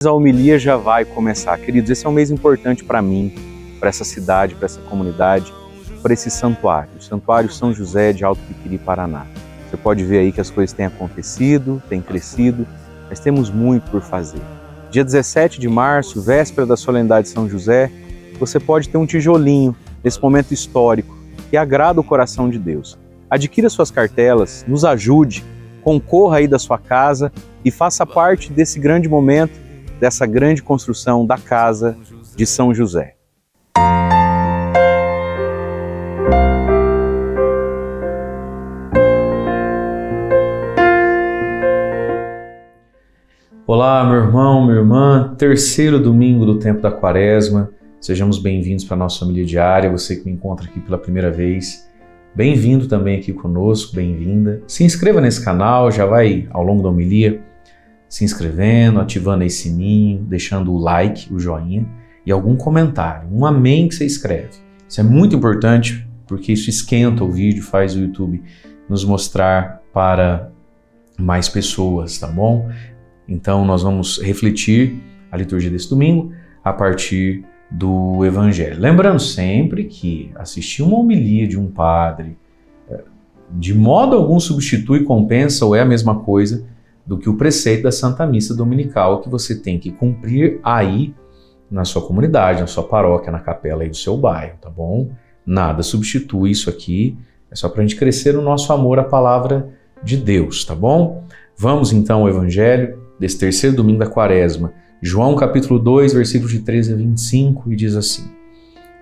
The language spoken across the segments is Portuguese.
A homilia já vai começar. Queridos, esse é um mês importante para mim, para essa cidade, para essa comunidade, para esse santuário, o Santuário São José de Alto Piquiri, Paraná. Você pode ver aí que as coisas têm acontecido, têm crescido, mas temos muito por fazer. Dia 17 de março, véspera da solenidade de São José, você pode ter um tijolinho nesse momento histórico que agrada o coração de Deus. Adquira suas cartelas, nos ajude, concorra aí da sua casa e faça parte desse grande momento, dessa grande construção da casa de São José. Olá, meu irmão, minha irmã, terceiro domingo do tempo da Quaresma. Sejamos bem-vindos para a nossa homilia diária. Você que me encontra aqui pela primeira vez, bem-vindo também aqui conosco, bem-vinda. Se inscreva nesse canal, já vai ao longo da homilia se inscrevendo, ativando esse sininho, deixando o like, o joinha e algum comentário, um amém que você escreve. Isso é muito importante porque isso esquenta o vídeo, faz o YouTube nos mostrar para mais pessoas, tá bom? Então nós vamos refletir a liturgia desse domingo a partir do Evangelho. Lembrando sempre que assistir uma homilia de um padre de modo algum substitui, compensa ou é a mesma coisa do que o preceito da Santa Missa Dominical que você tem que cumprir aí na sua comunidade, na sua paróquia, na capela aí do seu bairro, tá bom? Nada substitui isso aqui, é só para a gente crescer no nosso amor à palavra de Deus, tá bom? Vamos então ao Evangelho desse terceiro domingo da Quaresma. João capítulo 2, versículos de 13 a 25, e diz assim: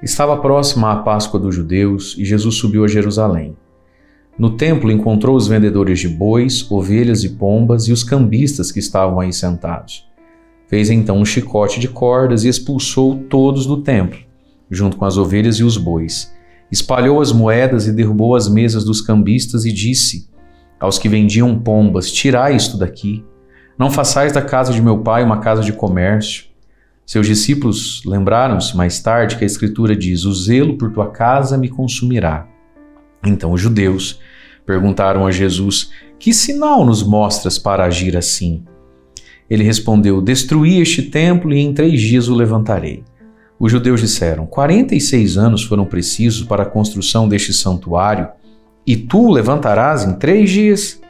Estava próxima a Páscoa dos judeus e Jesus subiu a Jerusalém. No templo encontrou os vendedores de bois, ovelhas e pombas e os cambistas que estavam aí sentados. Fez então um chicote de cordas e expulsou todos do templo, junto com as ovelhas e os bois. Espalhou as moedas e derrubou as mesas dos cambistas e disse aos que vendiam pombas: Tirai isto daqui. Não façais da casa de meu pai uma casa de comércio. Seus discípulos lembraram-se mais tarde que a Escritura diz: O zelo por tua casa me consumirá. Então os judeus perguntaram a Jesus: Que sinal nos mostras para agir assim? Ele respondeu: Destruí este templo e em 3 dias o levantarei. Os judeus disseram: 46 anos foram precisos para a construção deste santuário e tu o levantarás em 3 dias?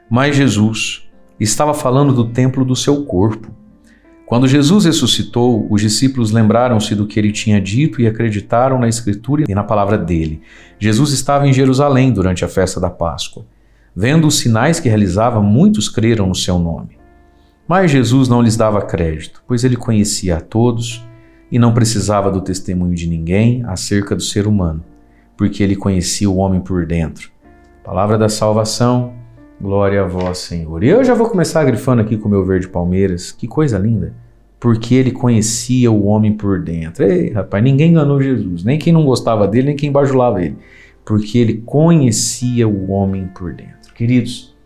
Mas Jesus estava falando do templo do seu corpo. Quando Jesus ressuscitou, os discípulos lembraram-se do que ele tinha dito e acreditaram na Escritura e na palavra dele. Jesus estava em Jerusalém durante a festa da Páscoa. Vendo os sinais que realizava, muitos creram no seu nome. Mas Jesus não lhes dava crédito, pois ele conhecia a todos e não precisava do testemunho de ninguém acerca do ser humano, porque ele conhecia o homem por dentro. Palavra da salvação. Glória a vós, Senhor. E eu já vou começar grifando aqui com o meu verde Palmeiras. Que coisa linda. Porque ele conhecia o homem por dentro. Ei, rapaz, ninguém enganou Jesus. Nem quem não gostava dele, nem quem bajulava ele. Porque ele conhecia o homem por dentro. Queridos,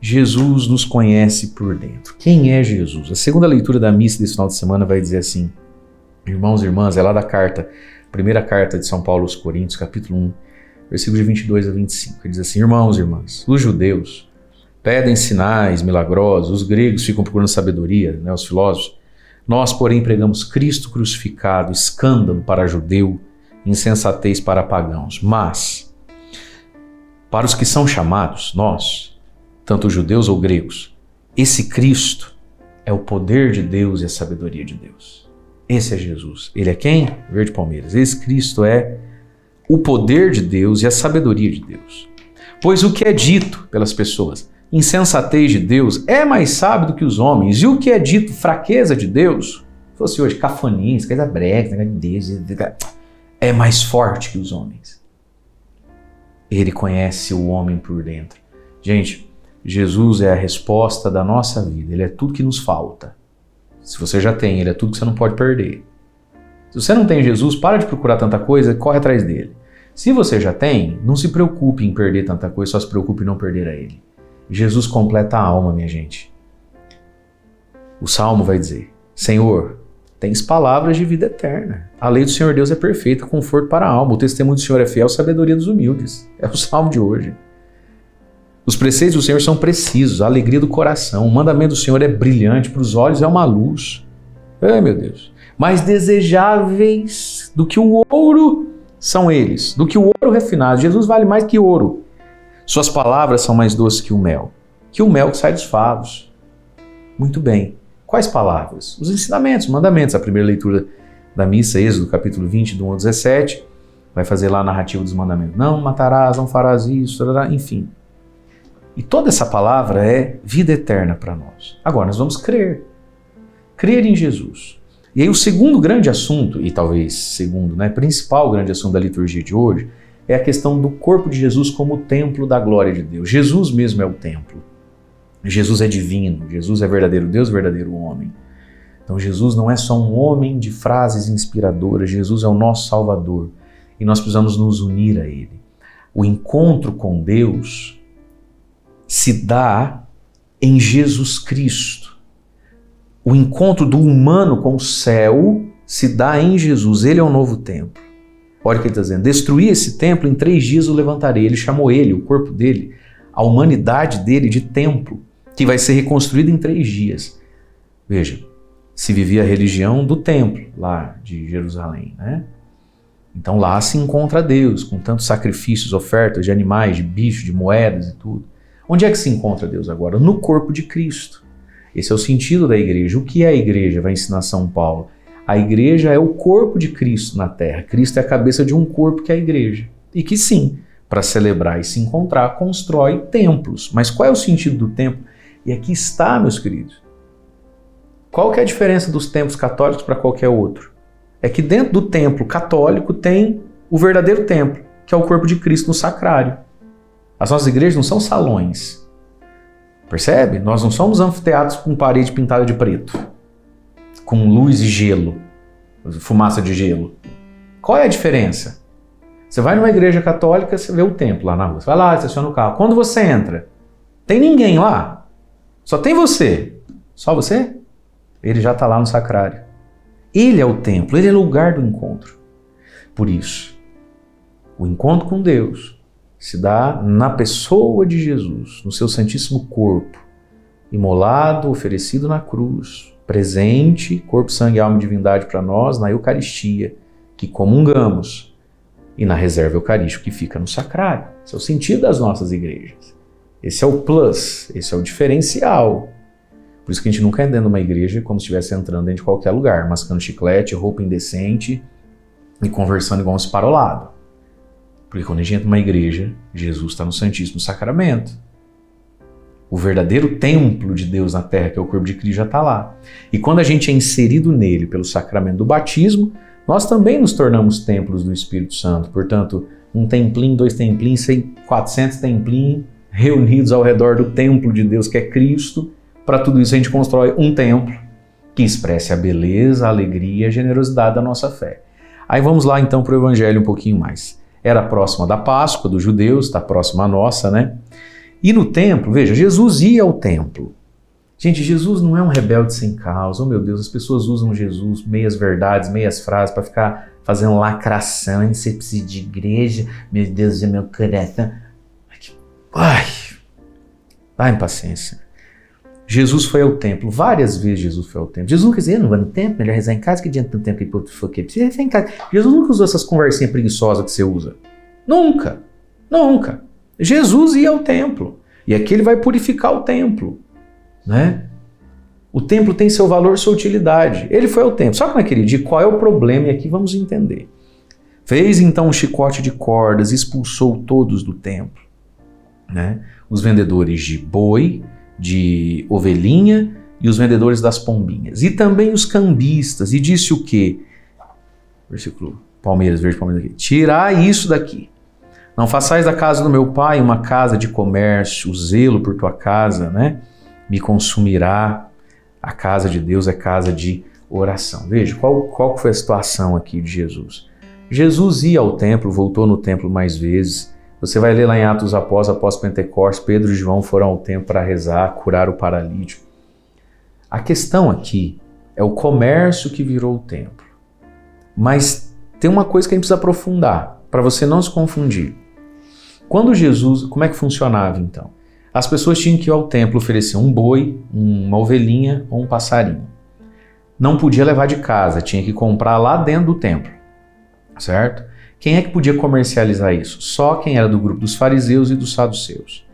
Jesus nos conhece por dentro. Quem é Jesus? A segunda leitura da missa desse final de semana vai dizer assim: Irmãos e irmãs, é lá da carta, primeira carta de São Paulo aos Coríntios, capítulo 1. Versículos de 22 a 25, ele diz assim: Irmãos e irmãs, os judeus pedem sinais milagrosos, os gregos ficam procurando sabedoria, os filósofos. Nós, porém, pregamos Cristo crucificado, escândalo para judeu, insensatez para pagãos. Mas, para os que são chamados, nós, tanto judeus ou gregos, esse Cristo é o poder de Deus e a sabedoria de Deus. Esse é Jesus. Ele é quem? Verde Palmeiras. Esse Cristo é o poder de Deus e a sabedoria de Deus. Pois o que é dito pelas pessoas, insensatez de Deus, é mais sábio do que os homens, e o que é dito fraqueza de Deus, se fosse hoje cafonice, coisa brega, negócio de Deus, é mais forte que os homens. Ele conhece o homem por dentro. Gente, Jesus é a resposta da nossa vida, ele é tudo que nos falta. Se você já tem, ele é tudo que você não pode perder. Se você não tem Jesus, para de procurar tanta coisa, corre atrás dele. Se você já tem, não se preocupe em perder tanta coisa, só se preocupe em não perder a ele. Jesus completa a alma, minha gente. O Salmo vai dizer: Senhor, tens palavras de vida eterna. A lei do Senhor Deus é perfeita, conforto para a alma. O testemunho do Senhor é fiel, sabedoria dos humildes. É o Salmo de hoje. Os preceitos do Senhor são precisos, a alegria do coração. O mandamento do Senhor é brilhante, para os olhos é uma luz. Ai, meu Deus. Mais desejáveis do que o ouro são eles, do que o ouro refinado. Jesus vale mais que ouro. Suas palavras são mais doces que o mel que sai dos favos. Muito bem. Quais palavras? Os ensinamentos, os mandamentos. A primeira leitura da missa, Êxodo, capítulo 20, do 1 ao 17, vai fazer lá a narrativa dos mandamentos. Não matarás, não farás isso, enfim. E toda essa palavra é vida eterna para nós. Agora nós vamos crer. Crer em Jesus. E aí o segundo grande assunto, e talvez segundo, principal grande assunto da liturgia de hoje, é a questão do corpo de Jesus como o templo da glória de Deus. Jesus mesmo é o templo. Jesus é divino, Jesus é verdadeiro Deus, verdadeiro homem. Então Jesus não é só um homem de frases inspiradoras, Jesus é o nosso Salvador. E nós precisamos nos unir a Ele. O encontro com Deus se dá em Jesus Cristo. O encontro do humano com o céu se dá em Jesus. Ele é o novo templo. Olha o que ele está dizendo. Destruir esse templo, em 3 dias o levantarei. Ele chamou ele, o corpo dele, a humanidade dele de templo, que vai ser reconstruído em 3 dias. Veja, se vivia a religião do templo, lá de Jerusalém, Então lá se encontra Deus, com tantos sacrifícios, ofertas de animais, de bichos, de moedas e tudo. Onde é que se encontra Deus agora? No corpo de Cristo. Esse é o sentido da igreja. O que é a igreja? Vai ensinar São Paulo. A igreja é o corpo de Cristo na terra. Cristo é a cabeça de um corpo que é a igreja. E que sim, para celebrar e se encontrar, constrói templos. Mas qual é o sentido do templo? E aqui está, meus queridos. Qual que é a diferença dos templos católicos para qualquer outro? É que dentro do templo católico tem o verdadeiro templo, que é o corpo de Cristo no sacrário. As nossas igrejas não são salões. Percebe? Nós não somos anfiteatros com parede pintada de preto, com luz e gelo, fumaça de gelo. Qual é a diferença? Você vai numa igreja católica, você vê o templo lá na rua. Você vai lá, estaciona o carro. Quando você entra, tem ninguém lá. Só tem você. Só você? Ele já está lá no sacrário. Ele é o templo, ele é o lugar do encontro. Por isso, o encontro com Deus se dá na pessoa de Jesus, no seu santíssimo corpo, imolado, oferecido na cruz, presente, corpo, sangue, alma e divindade para nós, na Eucaristia, que comungamos, e na reserva eucarística que fica no sacrário. Esse é o sentido das nossas igrejas. Esse é o plus, esse é o diferencial. Por isso que a gente nunca entra numa igreja como se estivesse entrando dentro de qualquer lugar, mascando chiclete, roupa indecente e conversando igual um esparolado. Porque quando a gente entra numa igreja, Jesus está no Santíssimo Sacramento. O verdadeiro templo de Deus na terra, que é o corpo de Cristo, já está lá. E quando a gente é inserido nele pelo sacramento do batismo, nós também nos tornamos templos do Espírito Santo. Portanto, 1 templinho, 2 templinhos, 400 templinhos reunidos ao redor do templo de Deus, que é Cristo. Para tudo isso a gente constrói um templo que expresse a beleza, a alegria e a generosidade da nossa fé. Aí vamos lá então para o Evangelho um pouquinho mais. Era próxima da Páscoa dos judeus, está próxima à nossa, E no templo, veja, Jesus ia ao templo. Gente, Jesus não é um rebelde sem causa. Oh meu Deus, as pessoas usam Jesus, meias verdades, meias frases para ficar fazendo lacração. Você precisa de igreja, meu Deus é meu coração. Ai, impaciência. Jesus foi ao templo, várias vezes Jesus foi ao templo. Jesus nunca dizia, não vai no templo, melhor rezar em casa, que adianta no templo que o povo for que precisa rezar em casa. Jesus nunca usou essas conversinhas preguiçosas que você usa. Nunca. Jesus ia ao templo. E aqui ele vai purificar o templo. O templo tem seu valor, sua utilidade. Ele foi ao templo. Só que naquele dia, qual é o problema? E aqui vamos entender. Fez então um chicote de cordas, expulsou todos do templo. Os vendedores de boi, de ovelhinha e os vendedores das pombinhas. E também os cambistas. E disse o quê? Versículo Palmeiras, verde Palmeiras aqui. Tirai isso daqui. Não façais da casa do meu pai uma casa de comércio. O zelo por tua casa, me consumirá. A casa de Deus é casa de oração. Veja, qual foi a situação aqui de Jesus? Jesus ia ao templo, voltou no templo mais vezes. Você vai ler lá em Atos dos Apóstolos, após Pentecostes, Pedro e João foram ao templo para rezar, curar o paralítico. A questão aqui é o comércio que virou o templo. Mas tem uma coisa que a gente precisa aprofundar, para você não se confundir. Quando Jesus, como é que funcionava então? as pessoas tinham que ir ao templo oferecer um boi, uma ovelhinha ou um passarinho. Não podia levar de casa, tinha que comprar lá dentro do templo, certo? Quem é que podia comercializar isso? Só quem era do grupo dos fariseus e dos saduceus.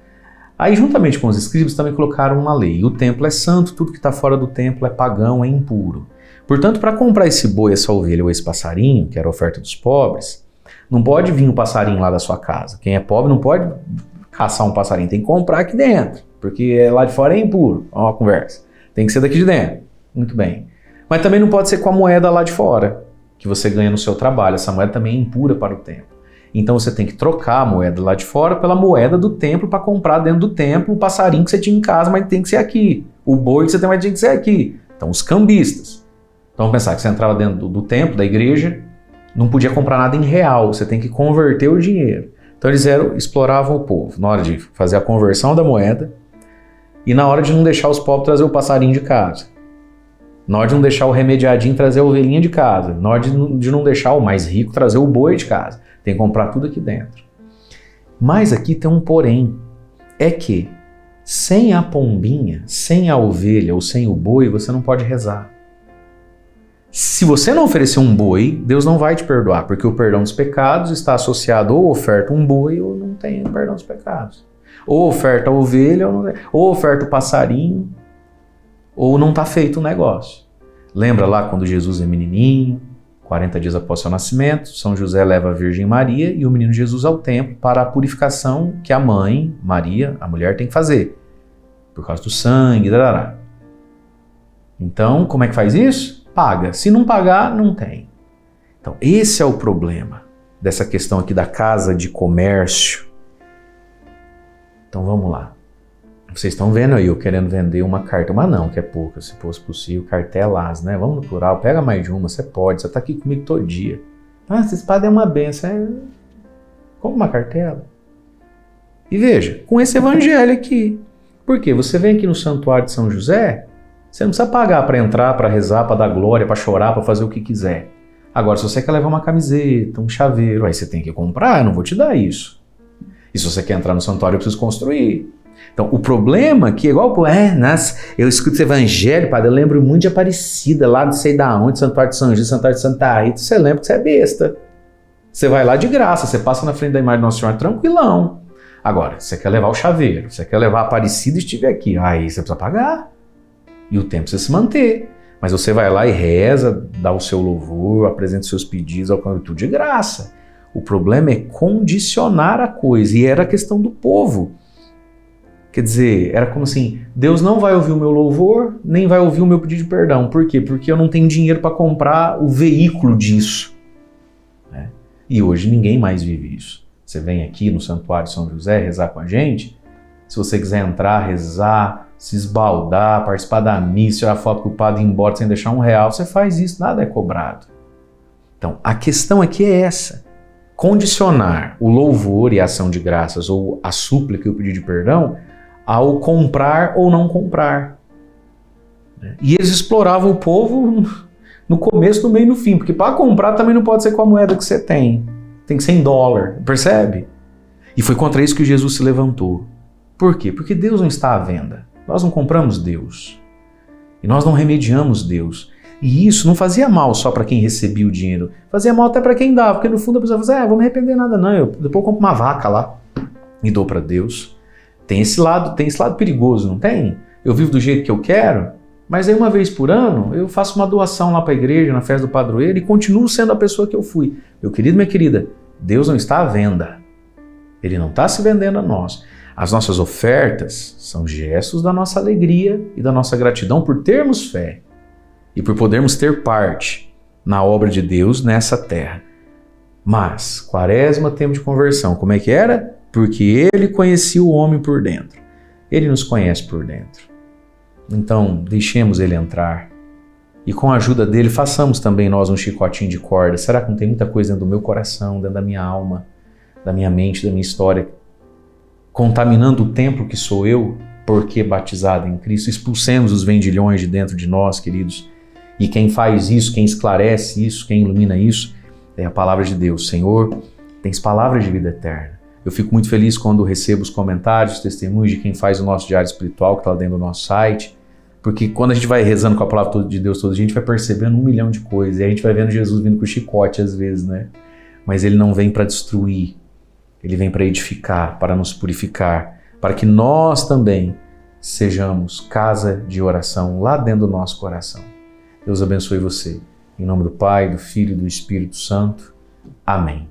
Aí, juntamente com os escribas, também colocaram uma lei. O templo é santo, tudo que está fora do templo é pagão, é impuro. Portanto, para comprar esse boi, essa ovelha ou esse passarinho, que era a oferta dos pobres, não pode vir o passarinho lá da sua casa. Quem é pobre não pode caçar um passarinho, tem que comprar aqui dentro, porque lá de fora é impuro. Olha a conversa. Tem que ser daqui de dentro. Muito bem. Mas também não pode ser com a moeda lá de fora, que você ganha no seu trabalho. Essa moeda também é impura para o templo. Então você tem que trocar a moeda lá de fora pela moeda do templo para comprar dentro do templo o passarinho que você tinha em casa, mas tem que ser aqui. O boi que você tem, mas tem que ser aqui. Então os cambistas. Então vamos pensar que você entrava dentro do templo, da igreja, não podia comprar nada em real, você tem que converter o dinheiro. Então eles exploravam o povo na hora de fazer a conversão da moeda e na hora de não deixar os pobres trazer o passarinho de casa. Na hora de não deixar o remediadinho trazer a ovelhinha de casa. Na hora de não deixar o mais rico trazer o boi de casa. Tem que comprar tudo aqui dentro. Mas aqui tem um porém. É que sem a pombinha, sem a ovelha ou sem o boi, você não pode rezar. Se você não oferecer um boi, Deus não vai te perdoar, porque o perdão dos pecados está associado ou oferta um boi ou não tem o perdão dos pecados. Ou oferta a ovelha, ou oferta o passarinho, ou não está feito o negócio. Lembra lá quando Jesus é menininho, 40 dias após seu nascimento, São José leva a Virgem Maria e o menino Jesus ao templo para a purificação que a mãe, Maria, a mulher, tem que fazer, por causa do sangue, darará. Então, como é que faz isso? Paga. Se não pagar, não tem. Então, esse é o problema dessa questão aqui da casa de comércio. Então, vamos lá. Vocês estão vendo aí eu querendo vender uma carta, mas não, que é pouca, se fosse possível, cartelas, né? Vamos no plural, pega mais de uma, você pode, você está aqui comigo todo dia. Ah, essa espada é uma benção, compra uma cartela. E veja, com esse evangelho aqui. Por quê? Você vem aqui no Santuário de São José, você não precisa pagar para entrar, para rezar, para dar glória, para chorar, para fazer o que quiser. Agora, se você quer levar uma camiseta, um chaveiro, aí você tem que comprar, eu não vou te dar isso. E se você quer entrar no santuário, eu preciso construir. Então, o problema é que, igual, nossa, eu escuto esse evangelho, padre, eu lembro muito de Aparecida, lá não sei da onde, Santuário de São José, Santuário de Santa Rita, você lembra que você é besta. Você vai lá de graça, você passa na frente da imagem de Nossa Senhora tranquilão. Agora, você quer levar o chaveiro, você quer levar a Aparecida e estiver aqui, aí você precisa pagar. E o tempo precisa se manter. Mas você vai lá e reza, dá o seu louvor, apresenta os seus pedidos, tudo de graça. O problema é condicionar a coisa, e era a questão do povo. Quer dizer, era como assim, Deus não vai ouvir o meu louvor, nem vai ouvir o meu pedido de perdão. Por quê? Porque eu não tenho dinheiro para comprar o veículo disso. Né? E hoje ninguém mais vive isso. Você vem aqui no Santuário de São José rezar com a gente, se você quiser entrar, rezar, se esbaldar, participar da missa, tirar foto com o padre e ir embora sem deixar R$1, você faz isso, nada é cobrado. Então, a questão aqui é essa. Condicionar o louvor e a ação de graças, ou a súplica e o pedido de perdão, ao comprar ou não comprar. E eles exploravam o povo no começo, no meio e no fim, porque para comprar também não pode ser com a moeda que você tem. Tem que ser em dólar, percebe? E foi contra isso que Jesus se levantou. Por quê? Porque Deus não está à venda. Nós não compramos Deus. E nós não remediamos Deus. E isso não fazia mal só para quem recebia o dinheiro. Fazia mal até para quem dava. Porque no fundo a pessoa fala, vou me arrepender nada não. Depois eu compro uma vaca lá e dou para Deus. Tem esse lado perigoso, não tem? Eu vivo do jeito que eu quero, mas aí uma vez por ano eu faço uma doação lá para a igreja, na festa do padroeiro, e continuo sendo a pessoa que eu fui. Meu querido, minha querida, Deus não está à venda. Ele não está se vendendo a nós. As nossas ofertas são gestos da nossa alegria e da nossa gratidão por termos fé e por podermos ter parte na obra de Deus nessa terra. Mas, quaresma, tempo de conversão, como é que era? Porque ele conhecia o homem por dentro. Ele nos conhece por dentro. Então, deixemos ele entrar. E com a ajuda dele, façamos também nós um chicotinho de corda. Será que não tem muita coisa dentro do meu coração, dentro da minha alma, da minha mente, da minha história, contaminando o templo que sou eu, porque batizado em Cristo? Expulsemos os vendilhões de dentro de nós, queridos. E quem faz isso, quem esclarece isso, quem ilumina isso, é a palavra de Deus. Senhor, tens palavras de vida eterna. Eu fico muito feliz quando recebo os comentários, os testemunhos de quem faz o nosso diário espiritual, que está lá dentro do nosso site, porque quando a gente vai rezando com a palavra de Deus todo dia, a gente vai percebendo 1 milhão de coisas, e a gente vai vendo Jesus vindo com chicote às vezes, né? Mas ele não vem para destruir, ele vem para edificar, para nos purificar, para que nós também sejamos casa de oração lá dentro do nosso coração. Deus abençoe você. Em nome do Pai, do Filho e do Espírito Santo. Amém.